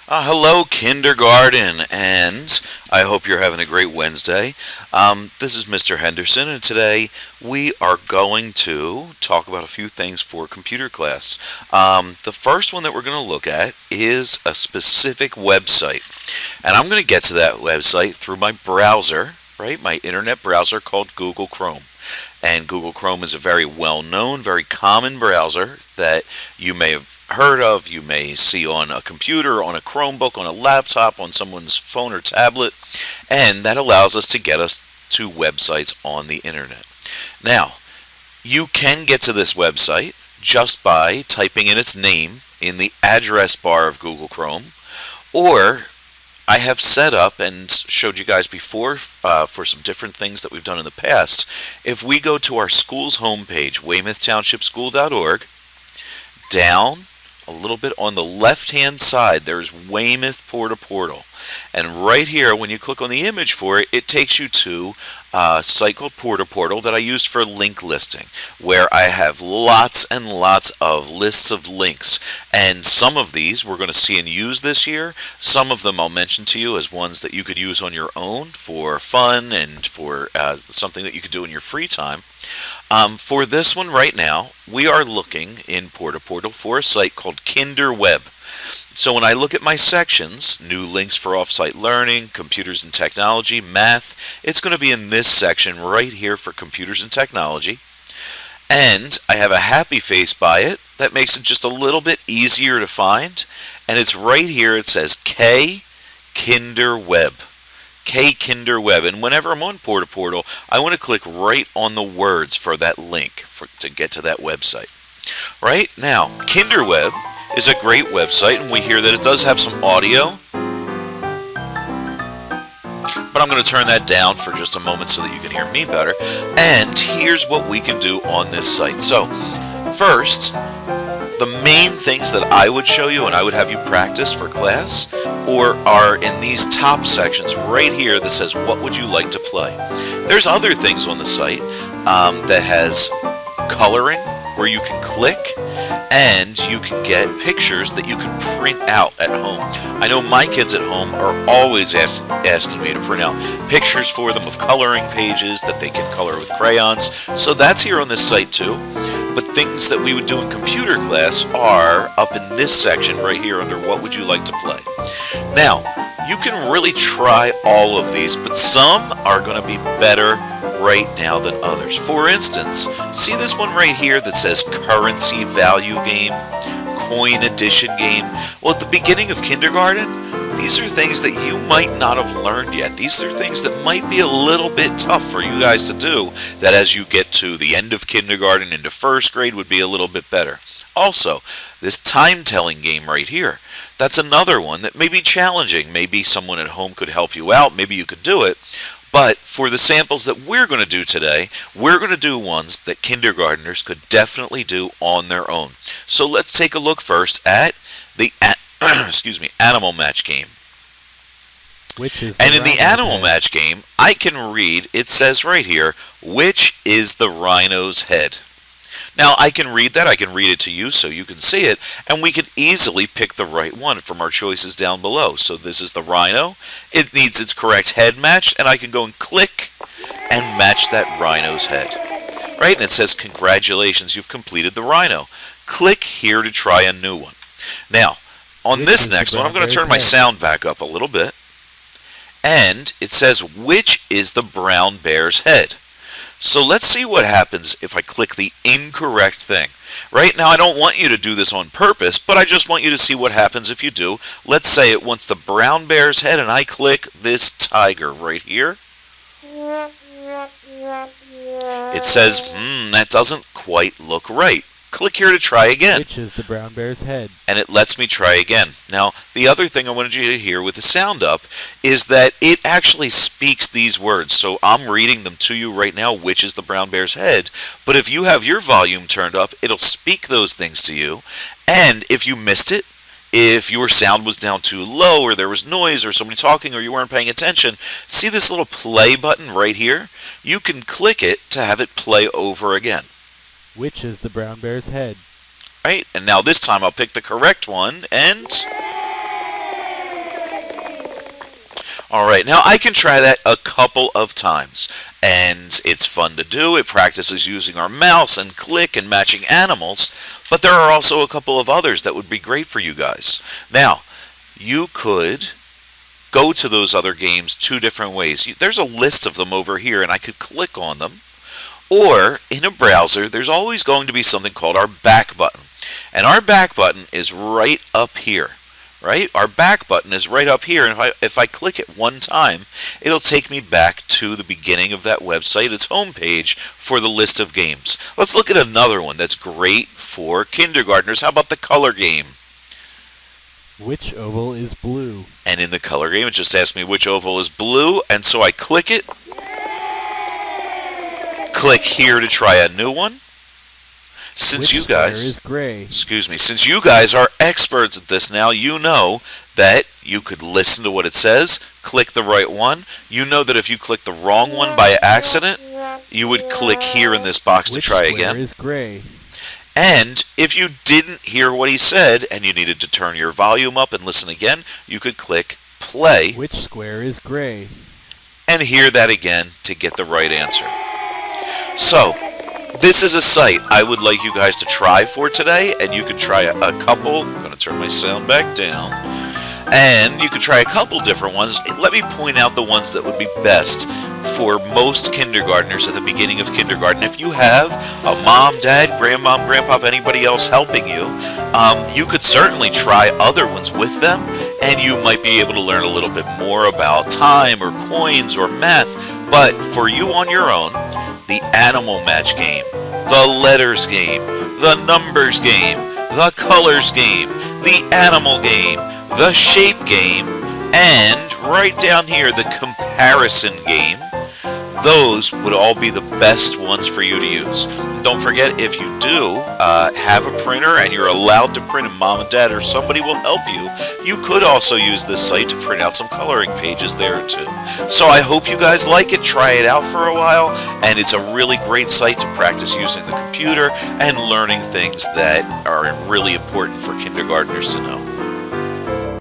Hello, kindergarten, and I hope you're having a great Wednesday. This is Mr. Henderson, and today we are going to talk about a few things for computer class. The first one that we're going to look at is a specific website, and I'm going to get to that website through my browser, right? My internet browser called Google Chrome. And Google Chrome is a very well-known, very common browser that you may have heard of, you may see on a computer, on a Chromebook, on a laptop, on someone's phone or tablet, and that allows us to get us to websites on the internet. Now, you can get to this website just by typing in its name in the address bar of Google Chrome, or I have set up and showed you guys before for some different things that we've done in the past. If we go to our school's homepage, weymouthtownshipschool.org, down a little bit on the left-hand side, there's Weymouth Portal. And right here, when you click on the image for it, it takes you to a site called Portal that I use for link listing, where I have lots and lots of lists of links. And some of these we're going to see and use this year. Some of them I'll mention to you as ones that you could use on your own for fun and for something that you could do in your free time. For this one right now, we are looking in Portal for a site called Kinderweb. So when I look at my sections, new links for off-site learning, computers and technology, math, it's going to be in this section right here for computers and technology. And I have a happy face by it that makes it just a little bit easier to find. And it's right here, it says K Kinderweb. K Kinderweb. And whenever I'm on Portal, I want to click right on the words for that link to get to that website. Right now, Kinderweb is a great website, and we hear that it does have some audio, but I'm going to turn that down for just a moment so that you can hear me better. And here's what we can do on this site. So first, the main things that I would show you and I would have you practice for class are in these top sections right here that says what would you like to play. There's other things on the site that has coloring, where you can click and you can get pictures that you can print out at home. I know my kids at home are always asking me to print out pictures for them of coloring pages that they can color with crayons. So that's here on this site too. But things that we would do in computer class are up in this section right here under what would you like to play. Now, you can really try all of these, but some are going to be better right now than others. For instance, see this one right here that says currency value game, coin addition game? Well, at the beginning of kindergarten, these are things that you might not have learned yet. These are things that might be a little bit tough for you guys to do, that as you get to the end of kindergarten into first grade would be a little bit better. Also, this time-telling game right here, that's another one that may be challenging. Maybe someone at home could help you out. Maybe you could do it. But for the samples that we're going to do today, we're going to do ones that kindergartners could definitely do on their own. So let's take a look first at the animal match game. And in the animal match game, I can read, it says right here, which is the rhino's head. Now, I can read that, I can read it to you so you can see it, and we could easily pick the right one from our choices down below. So this is the rhino, it needs its correct head matched, and I can go and click and match that rhino's head. Right, and it says, congratulations, you've completed the rhino. Click here to try a new one. Now, on this next one, I'm going to turn my sound back up a little bit, and it says, which is the brown bear's head? So let's see what happens if I click the incorrect thing. Right now, I don't want you to do this on purpose, but I just want you to see what happens if you do. Let's say it wants the brown bear's head, and I click this tiger right here. It says, that doesn't quite look right. Click here to try again. Which is the brown bear's head. And it lets me try again. Now, the other thing I wanted you to hear with the sound up is that it actually speaks these words. So I'm reading them to you right now, which is the brown bear's head. But if you have your volume turned up, it'll speak those things to you. And if you missed it, if your sound was down too low, or there was noise, or somebody talking, or you weren't paying attention, see this little play button right here? You can click it to have it play over again. Which is the brown bear's head? Right, and now this time I'll pick the correct one, and All right, now I can try that a couple of times, and it's fun to do. It practices using our mouse and click and matching animals, but there are also a couple of others that would be great for you guys. Now, you could go to those other games two different ways. There's a list of them over here, and I could click on them. Or in a browser, there's always going to be something called our back button. And our back button is right up here. Right? Our back button is right up here, and if I click it one time, it'll take me back to the beginning of that website, its homepage, for the list of games. Let's look at another one that's great for kindergartners. How about the color game? Which oval is blue? And in the color game, it just asks me which oval is blue, and so I click it. Click here to try a new one. Since Which you guys, square is gray? excuse me, since you guys are experts at this now, you know that you could listen to what it says, click the right one. You know that if you click the wrong one by accident, you would click here in this box to try again. Which square is gray? And if you didn't hear what he said and you needed to turn your volume up and listen again, you could click play Which square is gray? and hear that again to get the right answer. So, this is a site I would like you guys to try for today, and you can try a couple. I'm going to turn my sound back down. And you can try a couple different ones. Let me point out the ones that would be best for most kindergartners at the beginning of kindergarten. If you have a mom, dad, grandmom, grandpop, anybody else helping you, you could certainly try other ones with them, and you might be able to learn a little bit more about time or coins or math. But for you on your own, the animal match game, the letters game, the numbers game, the colors game, the animal game, the shape game, and right down here, the comparison game. Those would all be the best ones for you to use. Don't forget, if you do have a printer and you're allowed to print and mom and dad or somebody will help you, you could also use this site to print out some coloring pages there too. So I hope you guys like it. Try it out for a while, and it's a really great site to practice using the computer and learning things that are really important for kindergartners to know.